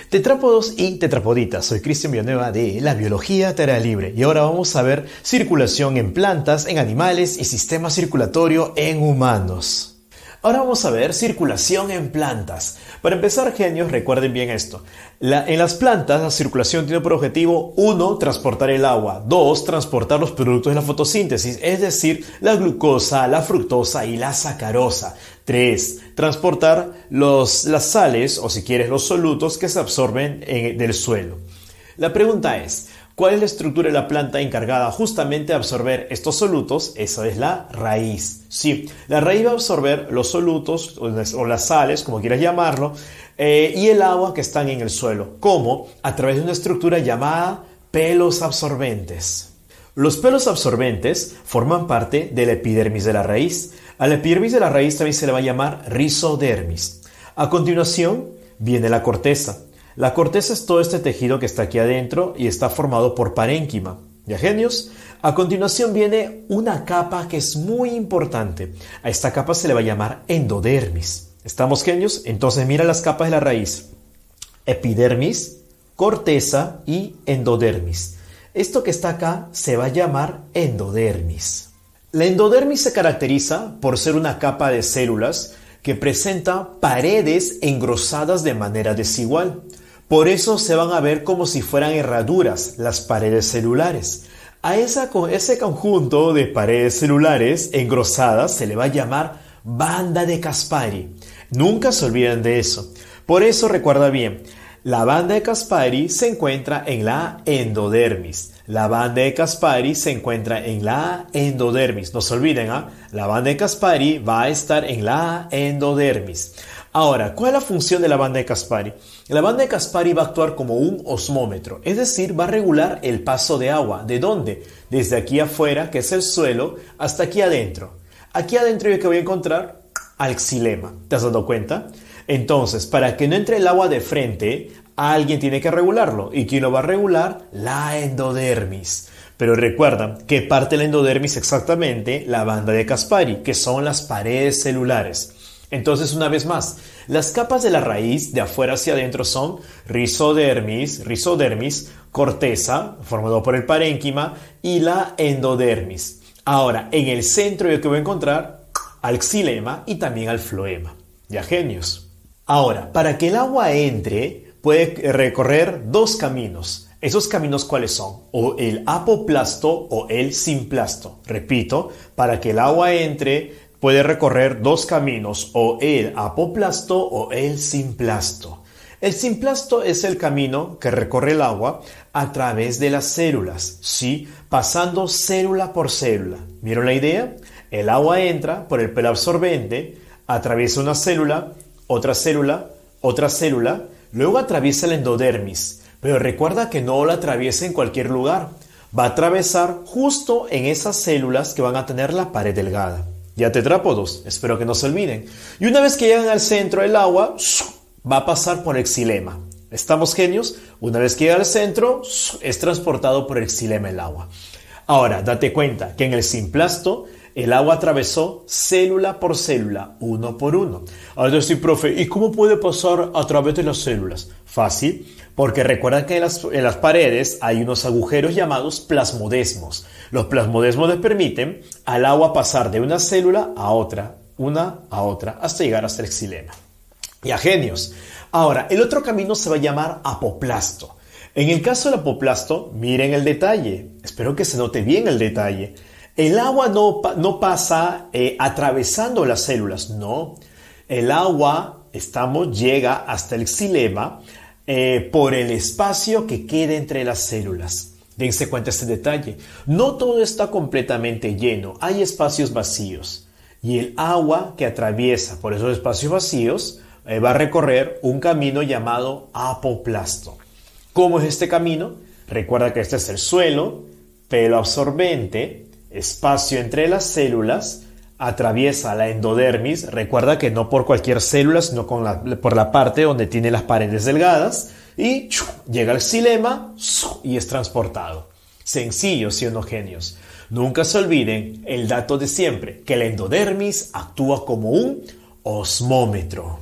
Tetrápodos y tetrapoditas, soy Cristian Villanueva de La Biología Tarea Libre y ahora vamos a ver circulación en plantas, en animales y sistema circulatorio en humanos. Ahora vamos a ver circulación en plantas. Para empezar, genios, recuerden bien esto. En las plantas la circulación tiene por objetivo 1. Transportar el agua, 2. Transportar los productos de la fotosíntesis, es decir, la glucosa, la fructosa y la sacarosa. 3. Transportar las sales o si quieres los solutos que se absorben del suelo. La pregunta es, ¿cuál es la estructura de la planta encargada justamente de absorber estos solutos? Esa es la raíz. Sí, la raíz va a absorber los solutos o las sales, como quieras llamarlo, y el agua que están en el suelo. ¿Cómo? A través de una estructura llamada pelos absorbentes. Los pelos absorbentes forman parte de la epidermis de la raíz. A la epidermis de la raíz también se le va a llamar rizodermis. A continuación viene la corteza. La corteza es todo este tejido que está aquí adentro y está formado por parénquima. ¿Ya, genios? A continuación viene una capa que es muy importante. A esta capa se le va a llamar endodermis. ¿Estamos, genios? Entonces mira las capas de la raíz. Epidermis, corteza y endodermis. Esto que está acá se va a llamar endodermis. La endodermis se caracteriza por ser una capa de células que presenta paredes engrosadas de manera desigual. Por eso se van a ver como si fueran herraduras las paredes celulares. A ese conjunto de paredes celulares engrosadas se le va a llamar banda de Caspari. Nunca se olviden de eso. Por eso recuerda bien, la banda de Caspari se encuentra en la endodermis. La banda de Caspari se encuentra en la endodermis. No se olviden, la banda de Caspari va a estar en la endodermis. Ahora, ¿cuál es la función de la banda de Caspari? La banda de Caspari va a actuar como un osmómetro, es decir, va a regular el paso de agua. ¿De dónde? Desde aquí afuera, que es el suelo, hasta aquí adentro. Aquí adentro yo que voy a encontrar al xilema. ¿Te has dado cuenta? Entonces, para que no entre el agua de frente, alguien tiene que regularlo. ¿Y quién lo va a regular? La endodermis. Pero recuerda que parte de la endodermis exactamente la banda de Caspari, que son las paredes celulares. Entonces, una vez más, las capas de la raíz de afuera hacia adentro son rizodermis, corteza, formado por el parénquima, y la endodermis. Ahora, en el centro yo que voy a encontrar al xilema y también al floema. ¿Ya, genios? Ahora, para que el agua entre, puede recorrer dos caminos. ¿Esos caminos cuáles son? O el apoplasto o el simplasto. Repito, para que el agua entre, puede recorrer dos caminos, o el apoplasto o el simplasto. El simplasto es el camino que recorre el agua a través de las células, ¿sí? Pasando célula por célula. ¿Vieron la idea? El agua entra por el pelo absorbente, atraviesa una célula, otra célula, otra célula, luego atraviesa la endodermis. Pero recuerda que no la atraviesa en cualquier lugar. Va a atravesar justo en esas células que van a tener la pared delgada. Ya, tetrápodos, espero que no se olviden. Y una vez que llegan al centro del agua, va a pasar por el xilema. ¿Estamos, genios? Una vez que llega al centro, es transportado por el xilema el agua. Ahora, date cuenta que en el simplasto, el agua atravesó célula por célula, uno por uno. Ahora yo estoy, profe, ¿y cómo puede pasar a través de las células? Fácil, porque recuerdan que en las paredes hay unos agujeros llamados plasmodesmos. Los plasmodesmos les permiten al agua pasar de una célula a otra, hasta llegar hasta el xilema. Ya, genios. Ahora, el otro camino se va a llamar apoplasto. En el caso del apoplasto, miren el detalle. Espero que se note bien el detalle. El agua no pasa atravesando las células, no. El agua, llega hasta el xilema por el espacio que queda entre las células. Dense cuenta de este detalle. No todo está completamente lleno, hay espacios vacíos. Y el agua que atraviesa por esos espacios vacíos va a recorrer un camino llamado apoplasto. ¿Cómo es este camino? Recuerda que este es el suelo, pelo absorbente, espacio entre las células, atraviesa la endodermis. Recuerda que no por cualquier célula, sino por la parte donde tiene las paredes delgadas, y llega al xilema y es transportado. Sencillo, ¿sí o no, genios? Nunca se olviden el dato de siempre, que la endodermis actúa como un osmómetro.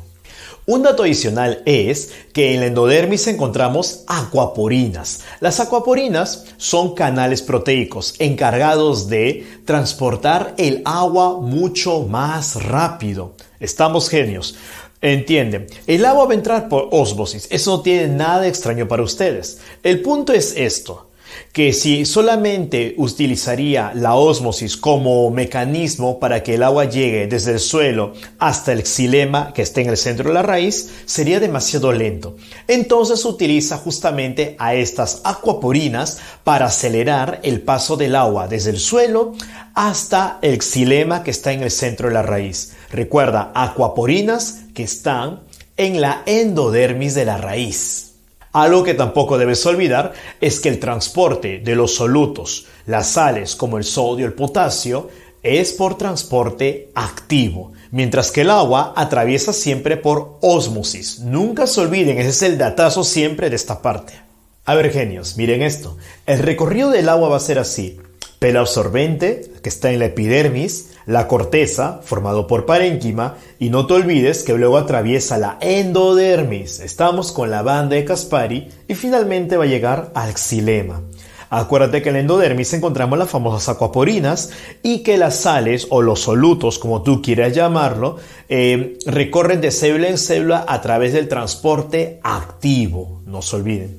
Un dato adicional es que en la endodermis encontramos acuaporinas. Las acuaporinas son canales proteicos encargados de transportar el agua mucho más rápido. Estamos genios. Entienden, el agua va a entrar por ósmosis. Eso no tiene nada de extraño para ustedes. El punto es esto, que si solamente utilizaría la ósmosis como mecanismo para que el agua llegue desde el suelo hasta el xilema que está en el centro de la raíz, sería demasiado lento. Entonces utiliza justamente a estas acuaporinas para acelerar el paso del agua desde el suelo hasta el xilema que está en el centro de la raíz. Recuerda, acuaporinas que están en la endodermis de la raíz. Algo que tampoco debes olvidar es que el transporte de los solutos, las sales como el sodio, el potasio, es por transporte activo, mientras que el agua atraviesa siempre por ósmosis. Nunca se olviden, ese es el datazo siempre de esta parte. A ver, genios, miren esto. El recorrido del agua va a ser así. Pelo absorbente, que está en la epidermis, la corteza, formado por parénquima, y no te olvides que luego atraviesa la endodermis. Estamos con la banda de Caspari y finalmente va a llegar al xilema. Acuérdate que en la endodermis encontramos las famosas acuaporinas y que las sales o los solutos, como tú quieras llamarlo, recorren de célula en célula a través del transporte activo. No se olviden.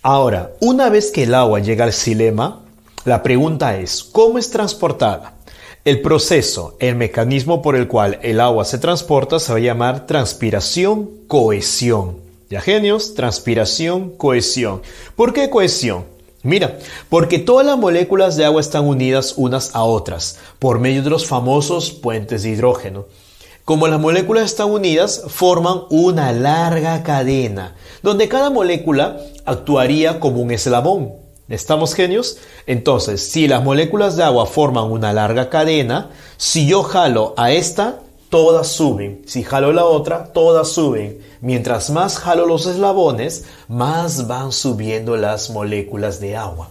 Ahora, una vez que el agua llega al xilema, la pregunta es, ¿cómo es transportada? El proceso, el mecanismo por el cual el agua se transporta se va a llamar transpiración-cohesión. ¿Ya, genios? Transpiración-cohesión. ¿Por qué cohesión? Mira, porque todas las moléculas de agua están unidas unas a otras por medio de los famosos puentes de hidrógeno. Como las moléculas están unidas, forman una larga cadena, donde cada molécula actuaría como un eslabón. ¿Estamos genios? Entonces, si las moléculas de agua forman una larga cadena, si yo jalo a esta, todas suben. Si jalo la otra, todas suben. Mientras más jalo los eslabones, más van subiendo las moléculas de agua.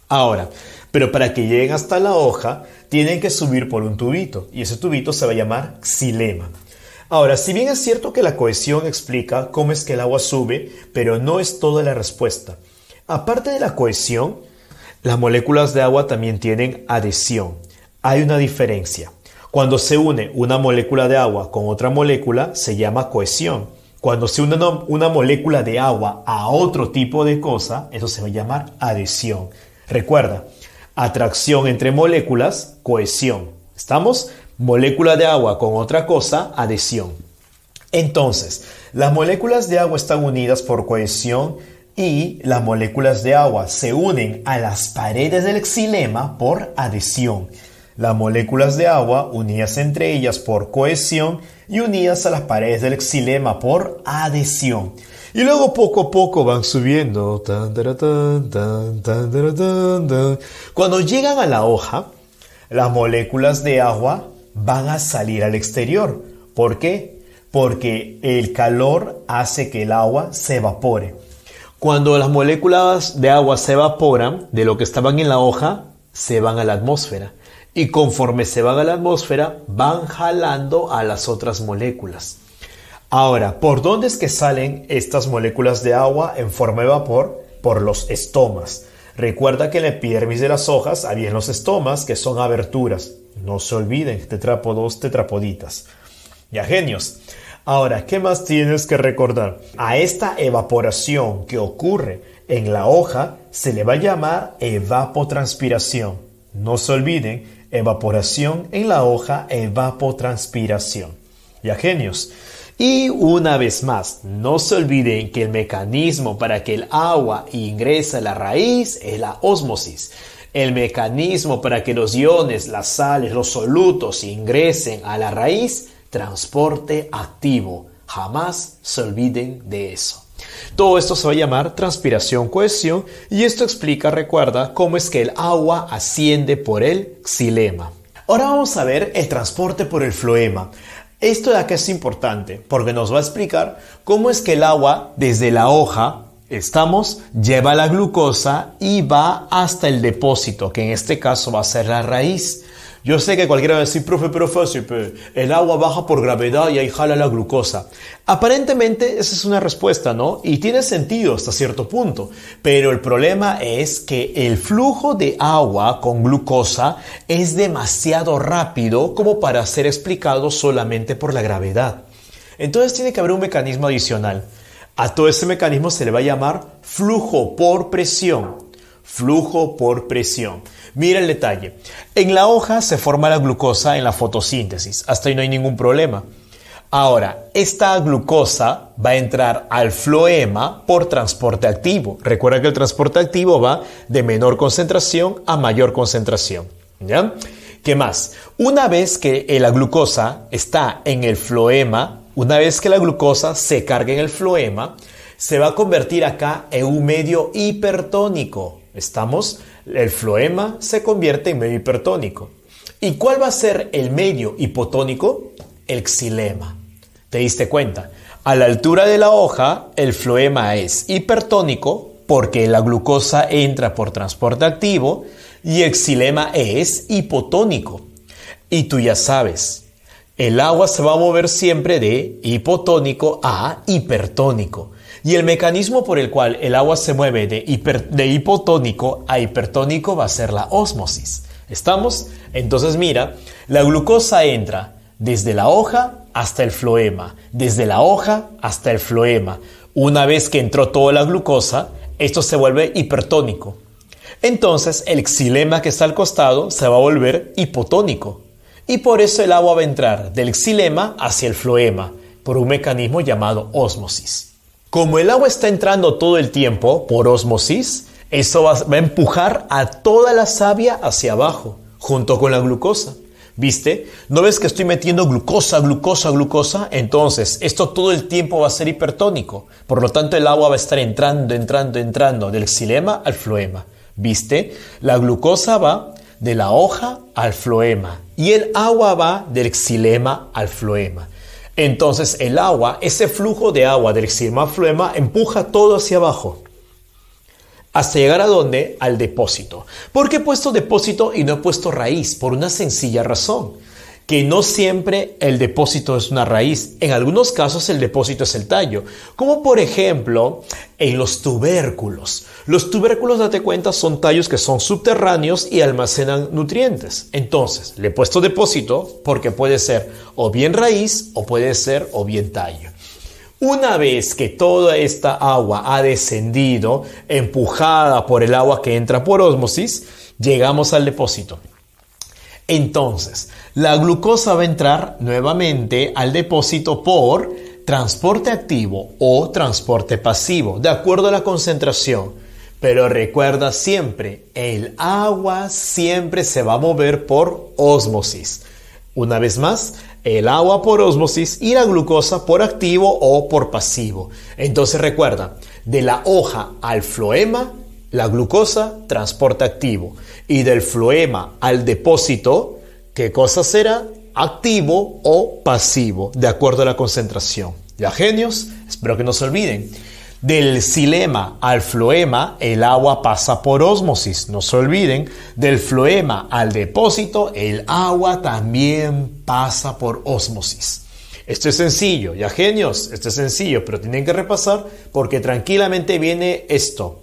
Ahora, pero para que lleguen hasta la hoja, tienen que subir por un tubito. Y ese tubito se va a llamar xilema. Ahora, si bien es cierto que la cohesión explica cómo es que el agua sube, pero no es toda la respuesta. Aparte de la cohesión, las moléculas de agua también tienen adhesión. Hay una diferencia. Cuando se une una molécula de agua con otra molécula, se llama cohesión. Cuando se une una molécula de agua a otro tipo de cosa, eso se va a llamar adhesión. Recuerda, atracción entre moléculas, cohesión. ¿Estamos? Molécula de agua con otra cosa, adhesión. Entonces, las moléculas de agua están unidas por cohesión y las moléculas de agua se unen a las paredes del xilema por adhesión. Las moléculas de agua unidas entre ellas por cohesión y unidas a las paredes del xilema por adhesión. Y luego poco a poco van subiendo. Cuando llegan a la hoja, las moléculas de agua van a salir al exterior. ¿Por qué? Porque el calor hace que el agua se evapore. Cuando las moléculas de agua se evaporan de lo que estaban en la hoja, se van a la atmósfera. Y conforme se van a la atmósfera, van jalando a las otras moléculas. Ahora, ¿por dónde es que salen estas moléculas de agua en forma de vapor? Por los estomas. Recuerda que en la epidermis de las hojas había los estomas, que son aberturas. No se olviden, tetrápodos, tetrapoditas. Ya, genios. Ahora, ¿qué más tienes que recordar? A esta evaporación que ocurre en la hoja se le va a llamar evapotranspiración. No se olviden, evaporación en la hoja, evapotranspiración. Ya, genios. Y una vez más, no se olviden que el mecanismo para que el agua ingrese a la raíz es la ósmosis. El mecanismo para que los iones, las sales, los solutos ingresen a la raíz, transporte activo. Jamás se olviden de eso. Todo esto se va a llamar transpiración-cohesión y esto explica, recuerda, cómo es que el agua asciende por el xilema. Ahora vamos a ver el transporte por el floema. Esto de acá es importante porque nos va a explicar cómo es que el agua desde la hoja, lleva la glucosa y va hasta el depósito, que en este caso va a ser la raíz. Yo sé que cualquiera va a decir, profe, pero fácil, el agua baja por gravedad y ahí jala la glucosa. Aparentemente esa es una respuesta, ¿no? Y tiene sentido hasta cierto punto. Pero el problema es que el flujo de agua con glucosa es demasiado rápido como para ser explicado solamente por la gravedad. Entonces tiene que haber un mecanismo adicional. A todo ese mecanismo se le va a llamar flujo por presión. Flujo por presión. Mira el detalle. En la hoja se forma la glucosa en la fotosíntesis. Hasta ahí no hay ningún problema. Ahora, esta glucosa va a entrar al floema por transporte activo. Recuerda que el transporte activo va de menor concentración a mayor concentración. ¿Ya? ¿Qué más? Una vez que la glucosa está en el floema, una vez que la glucosa se carga en el floema, se va a convertir acá en un medio hipertónico. ¿Estamos? El floema se convierte en medio hipertónico. ¿Y cuál va a ser el medio hipotónico? El xilema. ¿Te diste cuenta? A la altura de la hoja, el floema es hipertónico porque la glucosa entra por transporte activo y el xilema es hipotónico. Y tú ya sabes, el agua se va a mover siempre de hipotónico a hipertónico. Y el mecanismo por el cual el agua se mueve de hipotónico a hipertónico va a ser la ósmosis. ¿Estamos? Entonces mira, la glucosa entra desde la hoja hasta el floema, desde la hoja hasta el floema. Una vez que entró toda la glucosa, esto se vuelve hipertónico. Entonces el xilema que está al costado se va a volver hipotónico. Y por eso el agua va a entrar del xilema hacia el floema, por un mecanismo llamado ósmosis. Como el agua está entrando todo el tiempo por ósmosis, eso va a empujar a toda la savia hacia abajo, junto con la glucosa. ¿Viste? ¿No ves que estoy metiendo glucosa, glucosa, glucosa? Entonces, esto todo el tiempo va a ser hipertónico. Por lo tanto, el agua va a estar entrando del xilema al floema. ¿Viste? La glucosa va de la hoja al floema y el agua va del xilema al floema. Entonces el agua, ese flujo de agua del xilema al floema empuja todo hacia abajo. ¿Hasta llegar a dónde? Al depósito. ¿Por qué he puesto depósito y no he puesto raíz? Por una sencilla razón. Que no siempre el depósito es una raíz. En algunos casos el depósito es el tallo. Como por ejemplo en los tubérculos. Los tubérculos, date cuenta, son tallos que son subterráneos y almacenan nutrientes. Entonces, le he puesto depósito porque puede ser o bien raíz o puede ser o bien tallo. Una vez que toda esta agua ha descendido, empujada por el agua que entra por ósmosis, llegamos al depósito. Entonces, la glucosa va a entrar nuevamente al depósito por transporte activo o transporte pasivo, de acuerdo a la concentración. Pero recuerda siempre, el agua siempre se va a mover por ósmosis. Una vez más, el agua por ósmosis y la glucosa por activo o por pasivo. Entonces recuerda, de la hoja al floema, la glucosa transporte activo. Y del floema al depósito, ¿qué cosa será? Activo o pasivo, de acuerdo a la concentración. ¿Ya, genios? Espero que no se olviden. Del xilema al floema, el agua pasa por ósmosis, no se olviden. Del floema al depósito, el agua también pasa por ósmosis. Esto es sencillo, ya, genios, esto es sencillo, pero tienen que repasar porque tranquilamente viene esto.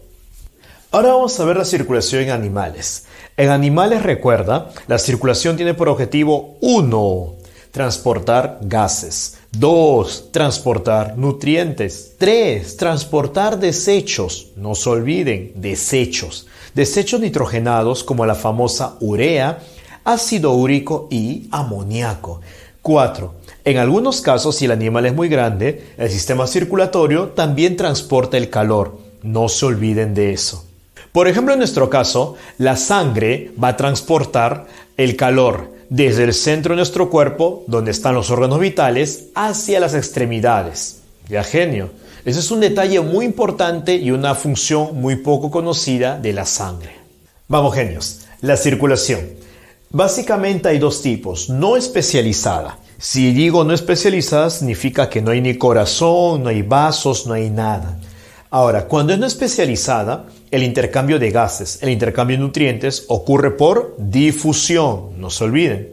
Ahora vamos a ver la circulación en animales. En animales, recuerda, la circulación tiene por objetivo 1. Transportar gases. 2. Transportar nutrientes. 3. Transportar desechos. No se olviden, desechos. Desechos nitrogenados como la famosa urea, ácido úrico y amoníaco. 4. En algunos casos, si el animal es muy grande, el sistema circulatorio también transporta el calor. No se olviden de eso. Por ejemplo, en nuestro caso, la sangre va a transportar el calor desde el centro de nuestro cuerpo, donde están los órganos vitales, hacia las extremidades. Ya, genio. Ese es un detalle muy importante y una función muy poco conocida de la sangre. Vamos, genios. La circulación. Básicamente hay dos tipos. No especializada. Si digo no especializada, significa que no hay ni corazón, no hay vasos, no hay nada. Ahora, cuando es no especializada, el intercambio de gases, el intercambio de nutrientes ocurre por difusión, no se olviden.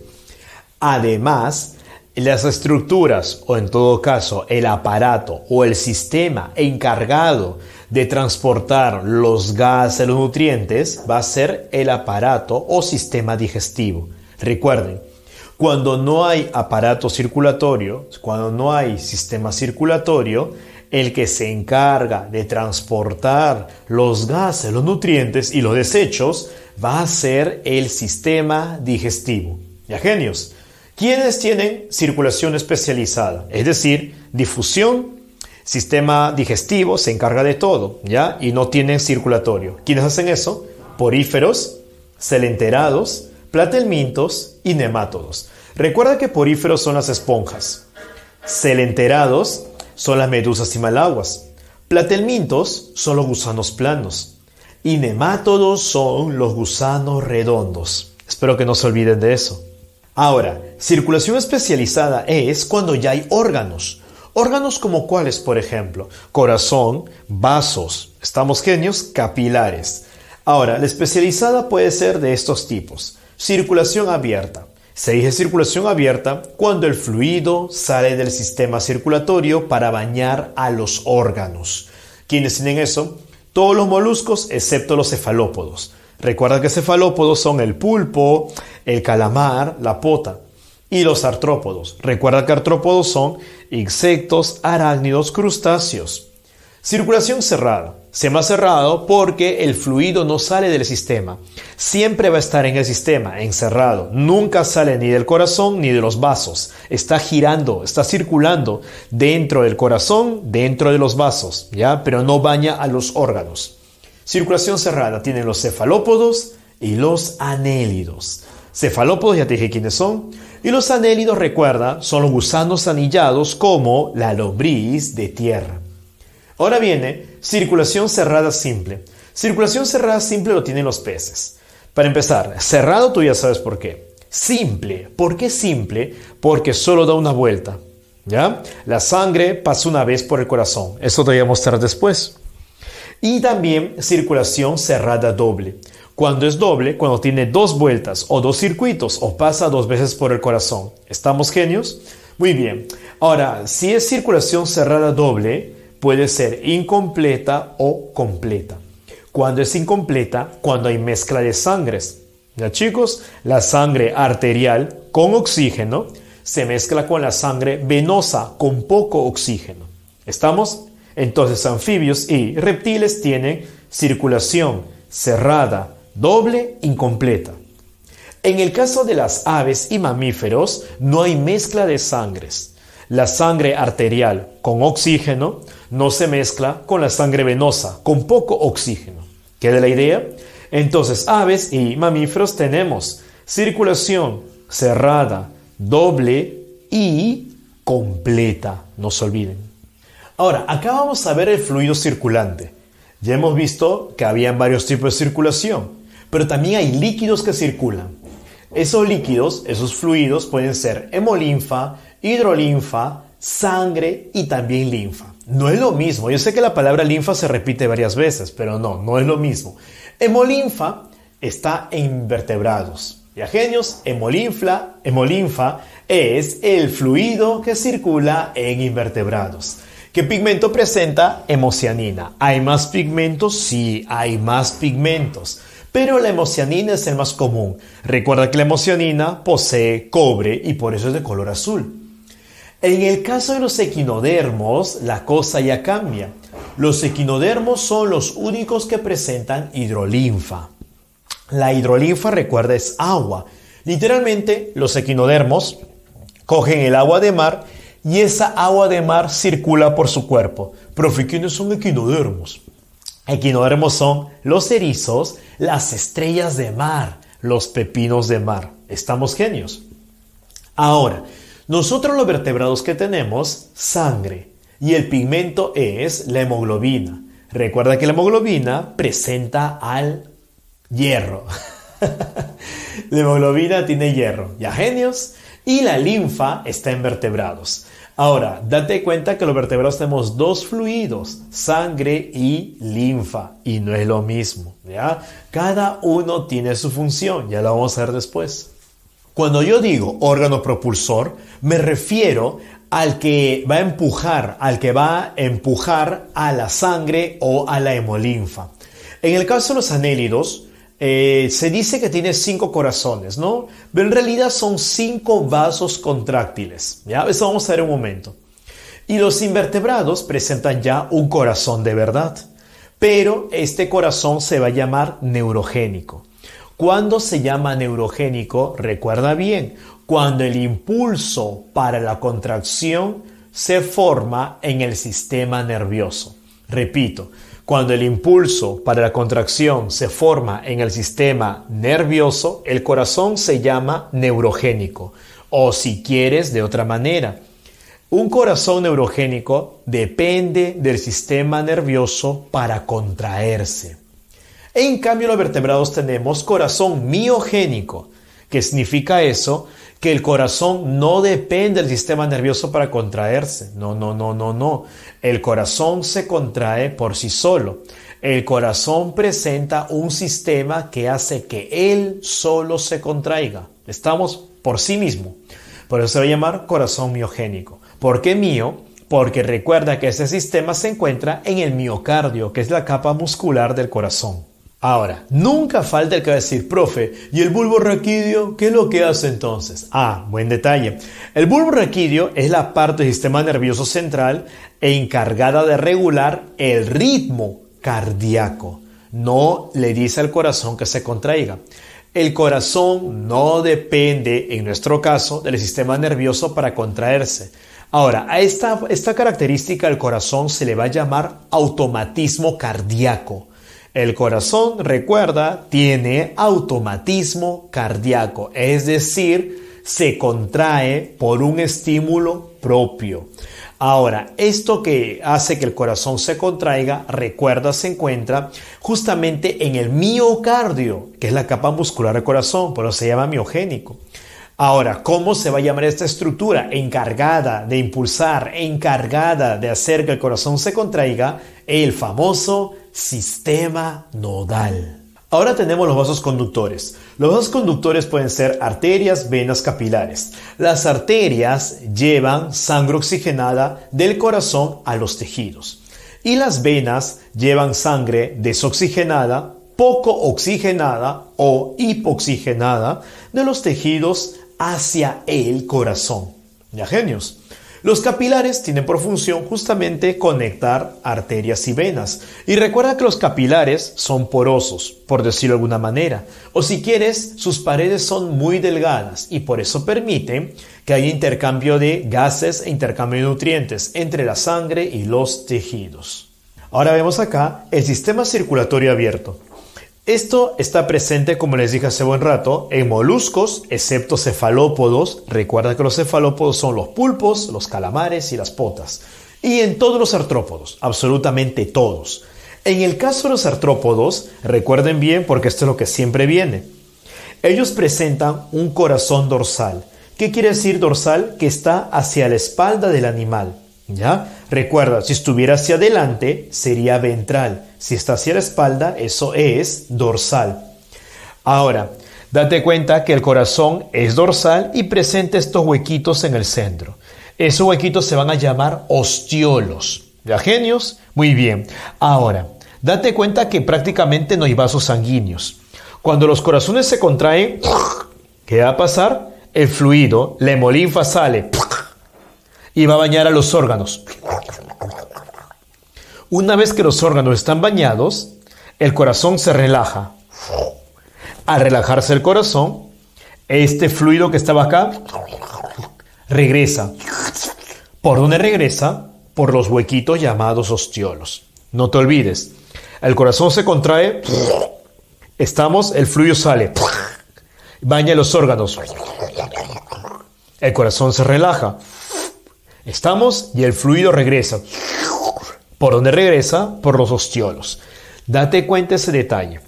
Además, las estructuras, o en todo caso el aparato o el sistema encargado de transportar los gases, los nutrientes, va a ser el aparato o sistema digestivo. Recuerden, cuando no hay aparato circulatorio, cuando no hay sistema circulatorio, el que se encarga de transportar los gases, los nutrientes y los desechos va a ser el sistema digestivo. ¿Ya, genios? ¿Quiénes tienen circulación especializada? Es decir, difusión, sistema digestivo se encarga de todo, ¿ya? Y no tienen circulatorio. ¿Quiénes hacen eso? Poríferos, celenterados, platelmintos y nemátodos. Recuerda que poríferos son las esponjas. Celenterados son las medusas y malaguas. Platelmintos son los gusanos planos. Y nemátodos son los gusanos redondos. Espero que no se olviden de eso. Ahora, circulación especializada es cuando ya hay órganos. Órganos como cuáles, por ejemplo, corazón, vasos, estamos genios, capilares. Ahora, la especializada puede ser de estos tipos. Circulación abierta. Se dice circulación abierta cuando el fluido sale del sistema circulatorio para bañar a los órganos. ¿Quiénes tienen eso? Todos los moluscos excepto los cefalópodos. Recuerda que cefalópodos son el pulpo, el calamar, la pota. Y los artrópodos. Recuerda que artrópodos son insectos, arácnidos, crustáceos. Circulación cerrada. Se llama cerrado porque el fluido no sale del sistema. Siempre va a estar en el sistema, encerrado. Nunca sale ni del corazón ni de los vasos. Está girando, está circulando dentro del corazón, dentro de los vasos, ¿ya? Pero no baña a los órganos. Circulación cerrada tienen los cefalópodos y los anélidos. Cefalópodos ya te dije quiénes son. Y los anélidos, recuerda, son los gusanos anillados como la lombriz de tierra. Ahora viene circulación cerrada simple. Circulación cerrada simple lo tienen los peces. Para empezar, cerrado tú ya sabes por qué. Simple. ¿Por qué simple? Porque solo da una vuelta, ¿ya? La sangre pasa una vez por el corazón. Eso te voy a mostrar después. Y también circulación cerrada doble. Cuando es doble, cuando tiene dos vueltas o dos circuitos o pasa dos veces por el corazón. ¿Estamos genios? Muy bien. Ahora, si es circulación cerrada doble, puede ser incompleta o completa. Cuando es incompleta, cuando hay mezcla de sangres. ¿Ya, chicos? La sangre arterial con oxígeno se mezcla con la sangre venosa con poco oxígeno. ¿Estamos? Entonces, anfibios y reptiles tienen circulación cerrada, doble, incompleta. En el caso de las aves y mamíferos, no hay mezcla de sangres. La sangre arterial con oxígeno no se mezcla con la sangre venosa con poco oxígeno. ¿Queda la idea? Entonces, aves y mamíferos tenemos circulación cerrada, doble y completa. No se olviden. Ahora, acá vamos a ver el fluido circulante. Ya hemos visto que habían varios tipos de circulación, pero también hay líquidos que circulan. Esos líquidos, esos fluidos pueden ser hemolinfa, hidrolinfa, sangre y también linfa. No es lo mismo. Yo sé que la palabra linfa se repite varias veces, pero no es lo mismo. Hemolinfa está en invertebrados. ¿Ya, genios? Hemolinfa es el fluido que circula en invertebrados. ¿Qué pigmento presenta? Hemocianina. ¿Hay más pigmentos? Sí, hay más pigmentos. Pero la hemocianina es el más común. Recuerda que la hemocianina posee cobre y por eso es de color azul. En el caso de los equinodermos, la cosa ya cambia. Los equinodermos son los únicos que presentan hidrolinfa. La hidrolinfa, recuerda, es agua. Literalmente, los equinodermos cogen el agua de mar y esa agua de mar circula por su cuerpo. Profe, ¿quiénes son equinodermos? Equinodermos son los erizos, las estrellas de mar, los pepinos de mar. ¿Estamos genios? Ahora, nosotros los vertebrados que tenemos sangre y el pigmento es la hemoglobina. Recuerda que la hemoglobina presenta al hierro. La hemoglobina tiene hierro. ¿Ya, genios? Y la linfa está en vertebrados. Ahora, date cuenta que los vertebrados tenemos dos fluidos, sangre y linfa, y no es lo mismo, ¿ya? Cada uno tiene su función, ya lo vamos a ver después. Cuando yo digo órgano propulsor, me refiero al que va a empujar a la sangre o a la hemolinfa. En el caso de los anélidos, se dice que tiene 5 corazones, ¿no? Pero en realidad son 5 vasos contráctiles, ¿ya? Eso vamos a ver en un momento. Y los invertebrados presentan ya un corazón de verdad, pero este corazón se va a llamar neurogénico. ¿Cuándo se llama neurogénico? Recuerda bien, cuando el impulso para la contracción se forma en el sistema nervioso. Repito, cuando el impulso para la contracción se forma en el sistema nervioso, el corazón se llama neurogénico. O si quieres, de otra manera, un corazón neurogénico depende del sistema nervioso para contraerse. En cambio, los vertebrados tenemos corazón miogénico. ¿Qué significa eso? Que el corazón no depende del sistema nervioso para contraerse. No. El corazón se contrae por sí solo. El corazón presenta un sistema que hace que él solo se contraiga. Estamos por sí mismo. Por eso se va a llamar corazón miogénico. ¿Por qué mío? Porque recuerda que ese sistema se encuentra en el miocardio, que es la capa muscular del corazón. Ahora, nunca falta el que va a decir, profe, ¿y el bulbo raquídeo qué es lo que hace entonces? Buen detalle. El bulbo raquídeo es la parte del sistema nervioso central encargada de regular el ritmo cardíaco. No le dice al corazón que se contraiga. El corazón no depende, en nuestro caso, del sistema nervioso para contraerse. Ahora, a esta característica del corazón se le va a llamar automatismo cardíaco. El corazón, recuerda, tiene automatismo cardíaco, es decir, se contrae por un estímulo propio. Ahora, esto que hace que el corazón se contraiga, recuerda, se encuentra justamente en el miocardio, que es la capa muscular del corazón, por eso se llama miogénico. Ahora, ¿cómo se va a llamar esta estructura? Encargada de impulsar, encargada de hacer que el corazón se contraiga, el famoso sistema nodal. Ahora tenemos los vasos conductores. Los vasos conductores pueden ser arterias, venas, capilares. Las arterias llevan sangre oxigenada del corazón a los tejidos. Y las venas llevan sangre desoxigenada, poco oxigenada o hipoxigenada de los tejidos hacia el corazón. ¿Ya, genios? Los capilares tienen por función justamente conectar arterias y venas. Y recuerda que los capilares son porosos, por decirlo de alguna manera. O si quieres, sus paredes son muy delgadas y por eso permiten que haya intercambio de gases e intercambio de nutrientes entre la sangre y los tejidos. Ahora vemos acá el sistema circulatorio abierto. Esto está presente, como les dije hace buen rato, en moluscos, excepto cefalópodos. Recuerda que los cefalópodos son los pulpos, los calamares y las potas. Y en todos los artrópodos, absolutamente todos. En el caso de los artrópodos, recuerden bien porque esto es lo que siempre viene. Ellos presentan un corazón dorsal. ¿Qué quiere decir dorsal? Que está hacia la espalda del animal. ¿Ya? Recuerda, si estuviera hacia adelante, sería ventral. Si está hacia la espalda, eso es dorsal. Ahora, date cuenta que el corazón es dorsal y presenta estos huequitos en el centro. Esos huequitos se van a llamar ostiolos. ¿Ya, genios? Muy bien. Ahora, date cuenta que prácticamente no hay vasos sanguíneos. Cuando los corazones se contraen, ¿qué va a pasar? El fluido, la hemolinfa sale y va a bañar a los órganos. Una vez que los órganos están bañados, el corazón se relaja. Al relajarse el corazón, este fluido que estaba acá regresa. ¿Por dónde regresa? Por los huequitos llamados ostiolos. No te olvides, el corazón se contrae, el fluido sale, baña los órganos. El corazón se relaja. Y el fluido regresa. ¿Por dónde regresa? Por los ostiolos. Date cuenta de ese detalle.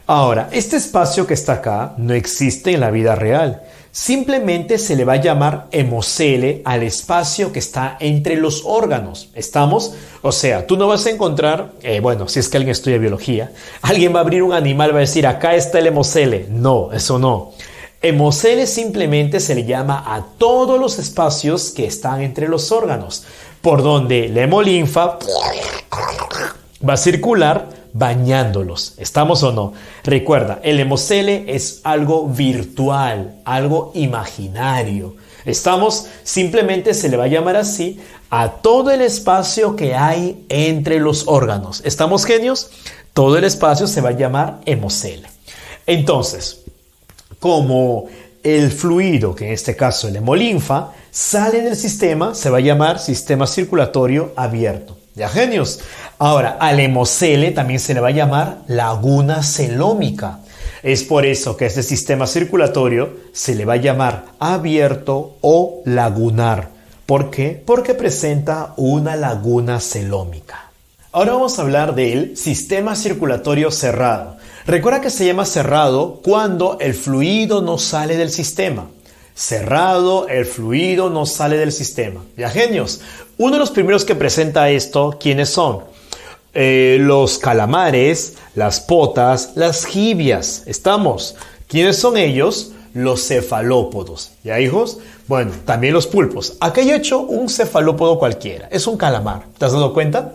Ahora, este espacio que está acá no existe en la vida real. Simplemente se le va a llamar hemocele al espacio que está entre los órganos. ¿Estamos? O sea, tú no vas a encontrar, bueno, si es que alguien estudia biología, alguien va a abrir un animal y va a decir, acá está el hemocele. No, eso no. Hemocele simplemente se le llama a todos los espacios que están entre los órganos, por donde la hemolinfa va a circular bañándolos. ¿Estamos o no? Recuerda, el hemocele es algo virtual, algo imaginario. ¿Estamos? Simplemente se le va a llamar así a todo el espacio que hay entre los órganos. ¿Estamos, genios? Todo el espacio se va a llamar hemocele. Entonces, como el fluido, que en este caso el hemolinfa, sale del sistema, se va a llamar sistema circulatorio abierto. ¿Ya, genios? Ahora, al hemocele también se le va a llamar laguna celómica. Es por eso que este sistema circulatorio se le va a llamar abierto o lagunar. ¿Por qué? Porque presenta una laguna celómica. Ahora vamos a hablar del sistema circulatorio cerrado. Recuerda que se llama cerrado cuando el fluido no sale del sistema. Cerrado, el fluido no sale del sistema. ¿Ya, genios? Uno de los primeros que presenta esto, ¿quiénes son? Los calamares, las potas, las jibias. ¿Estamos? ¿Quiénes son ellos? Los cefalópodos. ¿Ya, hijos? Bueno, también los pulpos. Acá yo he hecho un cefalópodo cualquiera. Es un calamar. ¿Te has dado cuenta?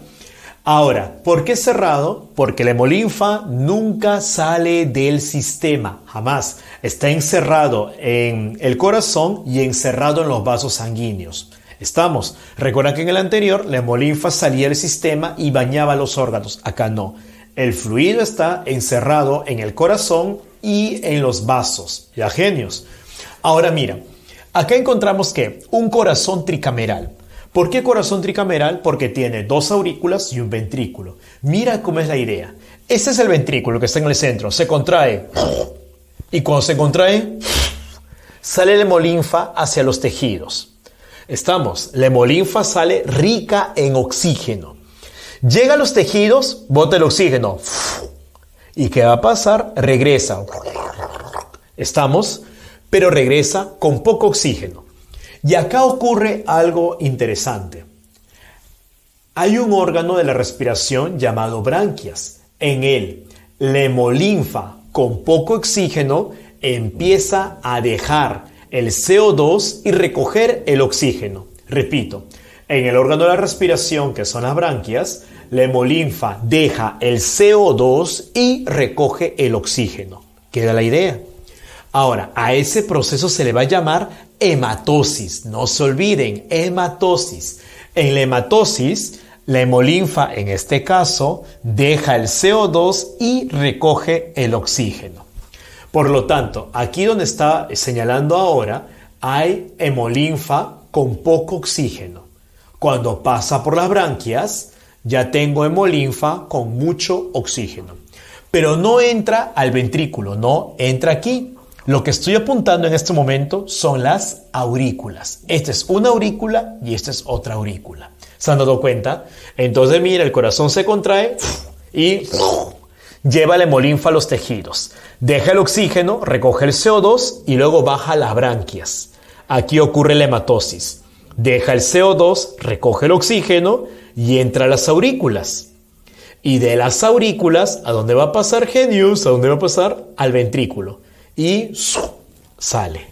Ahora, ¿por qué cerrado? Porque la hemolinfa nunca sale del sistema, jamás. Está encerrado en el corazón y encerrado en los vasos sanguíneos. ¿Estamos? Recuerda que en el anterior la hemolinfa salía del sistema y bañaba los órganos. Acá no. El fluido está encerrado en el corazón y en los vasos. ¿Ya, genios? Ahora mira, acá encontramos que un corazón tricameral. ¿Por qué corazón tricameral? Porque tiene dos aurículas y un ventrículo. Mira cómo es la idea. Este es el ventrículo que está en el centro. Se contrae. Y cuando se contrae, sale la hemolinfa hacia los tejidos. ¿Estamos? La hemolinfa sale rica en oxígeno. Llega a los tejidos, bota el oxígeno. ¿Y qué va a pasar? Regresa. ¿Estamos? Pero regresa con poco oxígeno. Y acá ocurre algo interesante. Hay un órgano de la respiración llamado branquias. En él, la hemolinfa con poco oxígeno empieza a dejar el CO2 y recoger el oxígeno. Repito, en el órgano de la respiración, que son las branquias, la hemolinfa deja el CO2 y recoge el oxígeno. ¿Queda la idea? Ahora, a ese proceso se le va a llamar hematosis. No se olviden, hematosis. En la hematosis, la hemolinfa, en este caso, deja el CO2 y recoge el oxígeno. Por lo tanto, aquí donde está señalando ahora, hay hemolinfa con poco oxígeno. Cuando pasa por las branquias, ya tengo hemolinfa con mucho oxígeno. Pero no entra al ventrículo, no entra aquí. Lo que estoy apuntando en este momento son las aurículas. Esta es una aurícula y esta es otra aurícula. ¿Se han dado cuenta? Entonces, mira, el corazón se contrae y lleva la hemolinfa a los tejidos. Deja el oxígeno, recoge el CO2 y luego baja las branquias. Aquí ocurre la hematosis. Deja el CO2, recoge el oxígeno y entra a las aurículas. Y de las aurículas, ¿a dónde va a pasar, genius? ¿A dónde va a pasar? Al ventrículo. Y sale.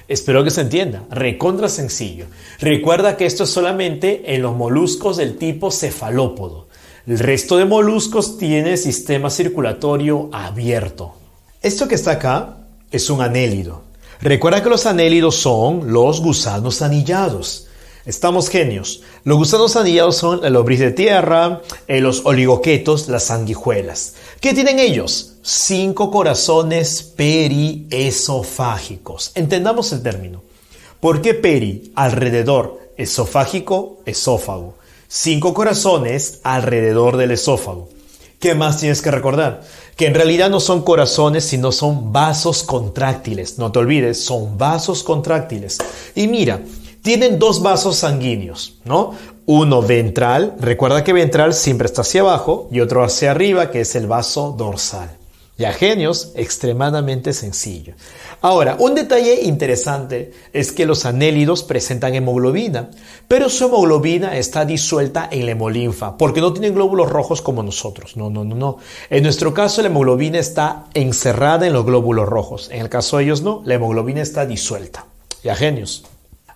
Espero que se entienda. Recontra sencillo. Recuerda que esto es solamente en los moluscos del tipo cefalópodo. El resto de moluscos tiene sistema circulatorio abierto. Esto que está acá es un anélido. Recuerda que los anélidos son los gusanos anillados. Estamos, genios. Los gusanos anillados son la lombriz de tierra, los oligoquetos, las sanguijuelas. ¿Qué tienen ellos? 5 corazones periesofágicos. Entendamos el término. ¿Por qué peri? Alrededor. Esofágico, esófago. 5 corazones alrededor del esófago. ¿Qué más tienes que recordar? Que en realidad no son corazones, sino son vasos contráctiles. No te olvides, son vasos contráctiles. Y mira, tienen 2 vasos sanguíneos, ¿no? Uno ventral, recuerda que ventral siempre está hacia abajo, y otro hacia arriba, que es el vaso dorsal. Ya, genios, extremadamente sencillo. Ahora, un detalle interesante es que los anélidos presentan hemoglobina, pero su hemoglobina está disuelta en la hemolinfa, porque no tienen glóbulos rojos como nosotros. No. En nuestro caso, la hemoglobina está encerrada en los glóbulos rojos. En el caso de ellos, no, la hemoglobina está disuelta. Ya, genios.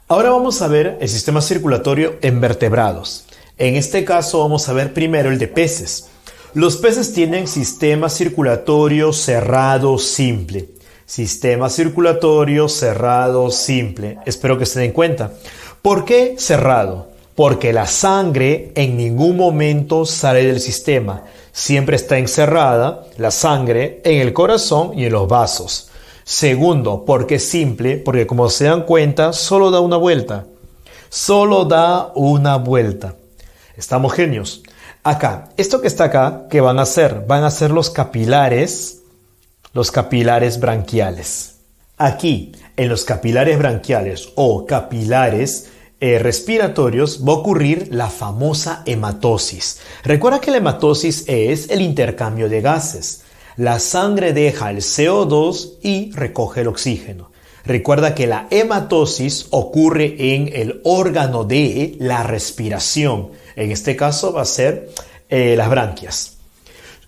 Ahora vamos a ver el sistema circulatorio en vertebrados. En este caso, vamos a ver primero el de peces. Los peces tienen sistema circulatorio cerrado simple. Sistema circulatorio cerrado simple. Espero que se den cuenta. ¿Por qué cerrado? Porque la sangre en ningún momento sale del sistema. Siempre está encerrada la sangre en el corazón y en los vasos. Segundo, porque es simple, porque como se dan cuenta, solo da una vuelta. Solo da una vuelta. Estamos genios. Acá, esto que está acá, ¿qué van a hacer? Van a ser los capilares branquiales. Aquí, en los capilares branquiales o capilares respiratorios, va a ocurrir la famosa hematosis. Recuerda que la hematosis es el intercambio de gases. La sangre deja el CO2 y recoge el oxígeno. Recuerda que la hematosis ocurre en el órgano de la respiración. En este caso va a ser las branquias.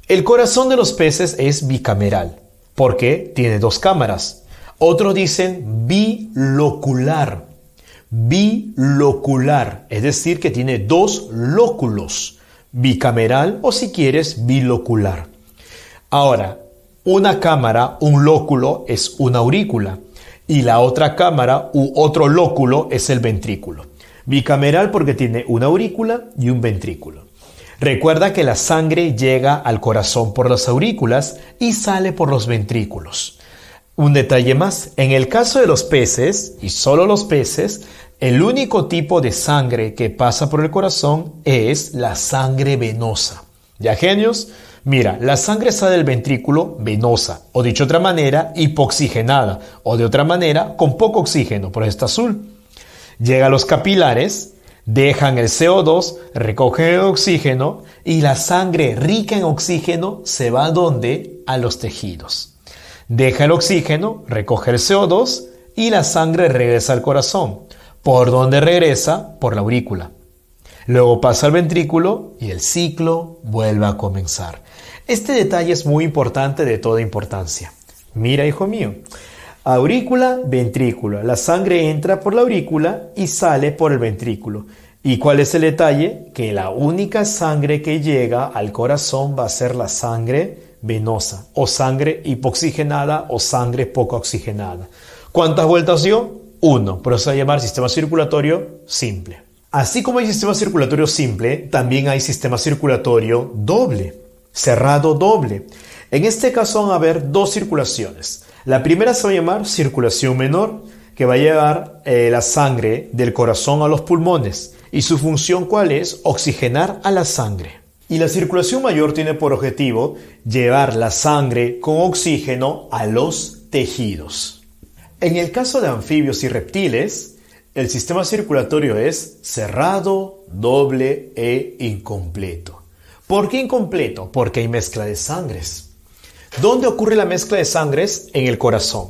El corazón de los peces es bicameral porque tiene dos cámaras. Otros dicen bilocular. Bilocular, es decir, que tiene dos lóculos. Bicameral o si quieres bilocular. Ahora, una cámara, un lóculo es una aurícula y la otra cámara u otro lóculo es el ventrículo. Bicameral porque tiene una aurícula y un ventrículo. Recuerda que la sangre llega al corazón por las aurículas y sale por los ventrículos. Un detalle más, en el caso de los peces, y solo los peces, el único tipo de sangre que pasa por el corazón es la sangre venosa. ¿Ya, genios? Mira, la sangre sale del ventrículo venosa, o dicho de otra manera, hipoxigenada, o de otra manera, con poco oxígeno, por esta azul. Llega a los capilares, dejan el CO2, recogen el oxígeno y la sangre rica en oxígeno se va ¿a dónde? A los tejidos. Deja el oxígeno, recoge el CO2 y la sangre regresa al corazón. ¿Por dónde regresa? Por la aurícula. Luego pasa al ventrículo y el ciclo vuelve a comenzar. Este detalle es muy importante, de toda importancia. Mira, hijo mío. Aurícula, ventrículo. La sangre entra por la aurícula y sale por el ventrículo. ¿Y cuál es el detalle? Que la única sangre que llega al corazón va a ser la sangre venosa, o sangre hipoxigenada o sangre poco oxigenada. ¿Cuántas vueltas dio? 1. Por eso se va a llamar sistema circulatorio simple. Así como hay sistema circulatorio simple, también hay sistema circulatorio doble, cerrado doble. En este caso van a haber dos circulaciones. La primera se va a llamar circulación menor, que va a llevar la sangre del corazón a los pulmones. ¿Y su función cuál es? Oxigenar a la sangre. Y la circulación mayor tiene por objetivo llevar la sangre con oxígeno a los tejidos. En el caso de anfibios y reptiles, el sistema circulatorio es cerrado, doble e incompleto. ¿Por qué incompleto? Porque hay mezcla de sangres. ¿Dónde ocurre la mezcla de sangres? En el corazón.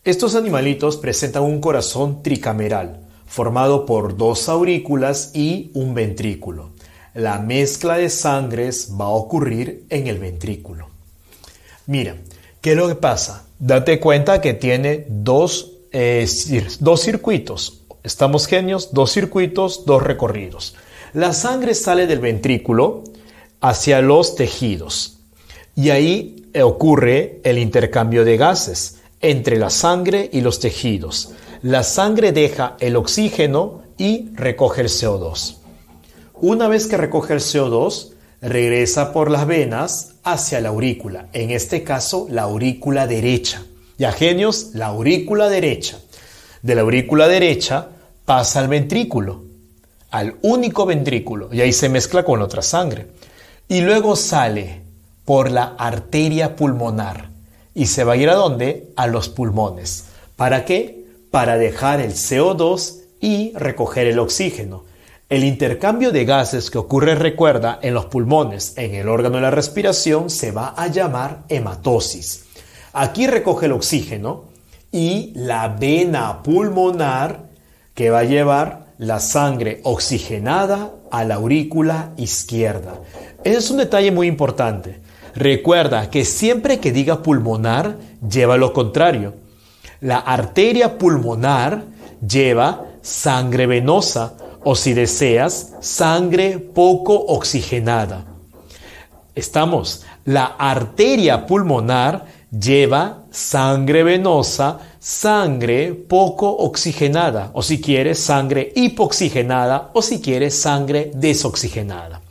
Estos animalitos presentan un corazón tricameral, formado por dos aurículas y un ventrículo. La mezcla de sangres va a ocurrir en el ventrículo. Mira, ¿qué es lo que pasa? Date cuenta que tiene dos circuitos. Estamos genios, dos circuitos, dos recorridos. La sangre sale del ventrículo hacia los tejidos. Y ahí ocurre el intercambio de gases entre la sangre y los tejidos. La sangre deja el oxígeno y recoge el CO2. Una vez que recoge el CO2, regresa por las venas hacia la aurícula. En este caso, la aurícula derecha. Ya, genios, la aurícula derecha. De la aurícula derecha pasa al ventrículo, al único ventrículo, y ahí se mezcla con otra sangre. Y luego sale por la arteria pulmonar y se va a ir ¿a dónde? A los pulmones. ¿Para qué? Para dejar el CO2 y recoger el oxígeno. El intercambio de gases que ocurre, recuerda, en los pulmones, en el órgano de la respiración, se va a llamar hematosis. Aquí recoge el oxígeno y la vena pulmonar que va a llevar la sangre oxigenada a la aurícula izquierda. Ese es un detalle muy importante. Recuerda que siempre que diga pulmonar, lleva lo contrario. La arteria pulmonar lleva sangre venosa, o si deseas, sangre poco oxigenada. ¿Estamos? La arteria pulmonar lleva sangre venosa, sangre poco oxigenada, o si quieres, sangre hipoxigenada, o si quieres, sangre desoxigenada.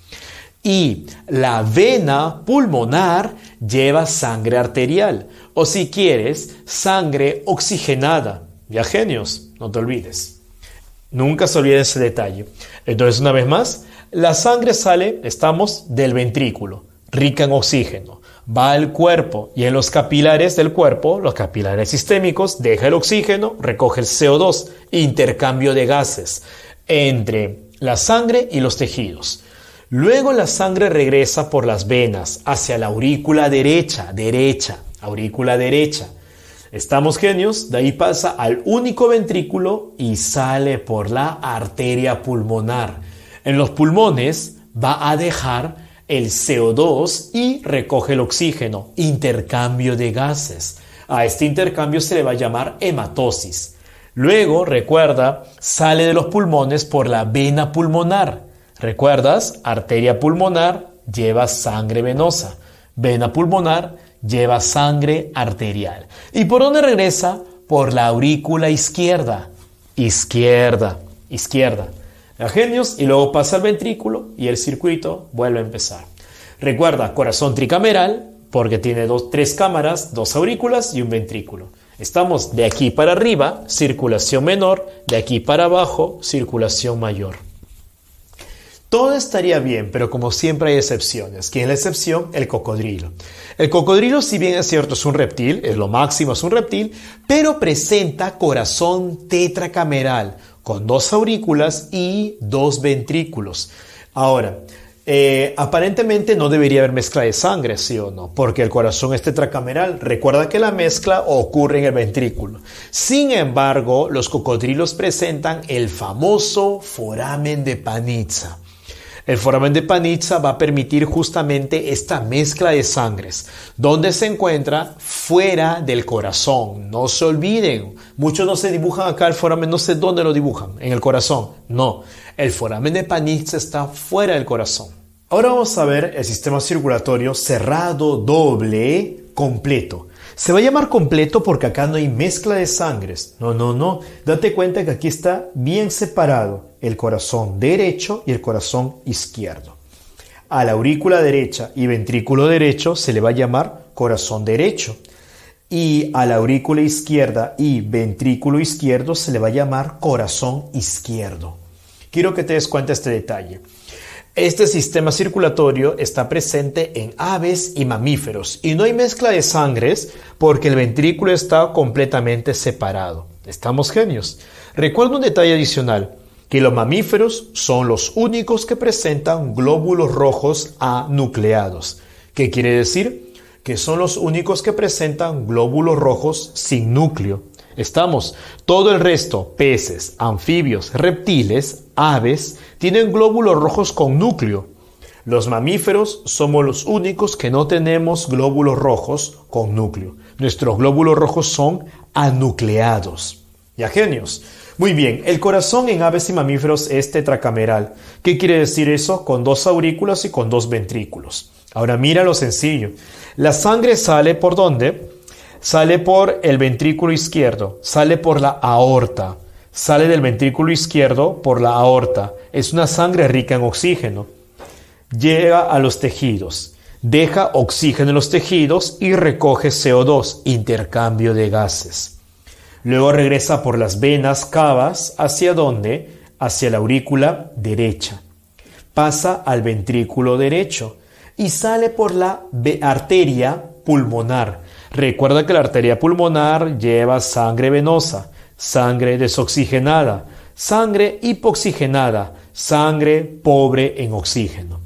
Y la vena pulmonar lleva sangre arterial, o si quieres, sangre oxigenada. Ya, genios, no te olvides. Nunca se olvide ese detalle. Entonces, una vez más, la sangre sale, del ventrículo, rica en oxígeno. Va al cuerpo y en los capilares del cuerpo, los capilares sistémicos, deja el oxígeno, recoge el CO2, intercambio de gases entre la sangre y los tejidos. Luego la sangre regresa por las venas hacia la aurícula derecha, aurícula derecha. ¿Estamos, genios? De ahí pasa al único ventrículo y sale por la arteria pulmonar. En los pulmones va a dejar el CO2 y recoge el oxígeno, intercambio de gases. A este intercambio se le va a llamar hematosis. Luego, recuerda, sale de los pulmones por la vena pulmonar. ¿Recuerdas? Arteria pulmonar lleva sangre venosa. Vena pulmonar lleva sangre arterial. ¿Y por dónde regresa? Por la aurícula izquierda. Izquierda. Genios, y luego pasa al ventrículo y el circuito vuelve a empezar. Recuerda, corazón tricameral, porque tiene tres cámaras, 2 aurículas y un ventrículo. Estamos de aquí para arriba, circulación menor, de aquí para abajo, circulación mayor. Todo estaría bien, pero como siempre hay excepciones. ¿Quién es la excepción? El cocodrilo. El cocodrilo, si bien es cierto, es un reptil, es lo máximo, es un reptil, pero presenta corazón tetracameral, con 2 aurículas y 2 ventrículos. Ahora, aparentemente no debería haber mezcla de sangre, ¿sí o no? Porque el corazón es tetracameral. Recuerda que la mezcla ocurre en el ventrículo. Sin embargo, los cocodrilos presentan el famoso foramen de Panizza. El foramen de Panizza va a permitir justamente esta mezcla de sangres, donde se encuentra fuera del corazón. No se olviden, muchos no se dibujan acá el foramen, no sé dónde lo dibujan, en el corazón. No, el foramen de Panizza está fuera del corazón. Ahora vamos a ver el sistema circulatorio cerrado doble completo. Se va a llamar completo porque acá no hay mezcla de sangres. No. Date cuenta que aquí está bien separado el corazón derecho y el corazón izquierdo. A la aurícula derecha y ventrículo derecho se le va a llamar corazón derecho. Y a la aurícula izquierda y ventrículo izquierdo se le va a llamar corazón izquierdo. Quiero que te des cuenta de este detalle. Este sistema circulatorio está presente en aves y mamíferos y no hay mezcla de sangres porque el ventrículo está completamente separado. ¿Estamos, genios? Recuerda un detalle adicional, que los mamíferos son los únicos que presentan glóbulos rojos anucleados. ¿Qué quiere decir? Que son los únicos que presentan glóbulos rojos sin núcleo. Estamos. Todo el resto, peces, anfibios, reptiles, aves, tienen glóbulos rojos con núcleo. Los mamíferos somos los únicos que no tenemos glóbulos rojos con núcleo. Nuestros glóbulos rojos son anucleados. ¿Ya, genios? Muy bien, el corazón en aves y mamíferos es tetracameral. ¿Qué quiere decir eso? Con 2 aurículas y con 2 ventrículos. Ahora mira lo sencillo. La sangre sale ¿por dónde? Sale por el ventrículo izquierdo, sale por la aorta, sale del ventrículo izquierdo por la aorta. Es una sangre rica en oxígeno. Llega a los tejidos, deja oxígeno en los tejidos y recoge CO2, intercambio de gases. Luego regresa por las venas cavas, ¿hacia dónde? Hacia la aurícula derecha. Pasa al ventrículo derecho y sale por la arteria pulmonar. Recuerda que la arteria pulmonar lleva sangre venosa, sangre desoxigenada, sangre hipoxigenada, sangre pobre en oxígeno.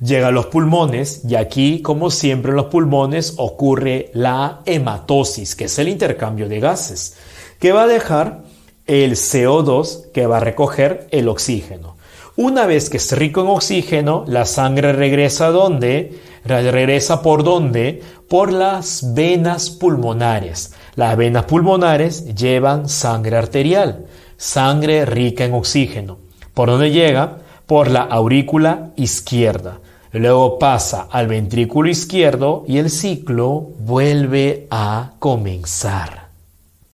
Llega a los pulmones y aquí, como siempre en los pulmones, ocurre la hematosis, que es el intercambio de gases, que va a dejar el CO2 que va a recoger el oxígeno. Una vez que es rico en oxígeno, la sangre regresa ¿a dónde? ¿Regresa por dónde? Por las venas pulmonares. Las venas pulmonares llevan sangre arterial, sangre rica en oxígeno. ¿Por dónde llega? Por la aurícula izquierda. Luego pasa al ventrículo izquierdo y el ciclo vuelve a comenzar.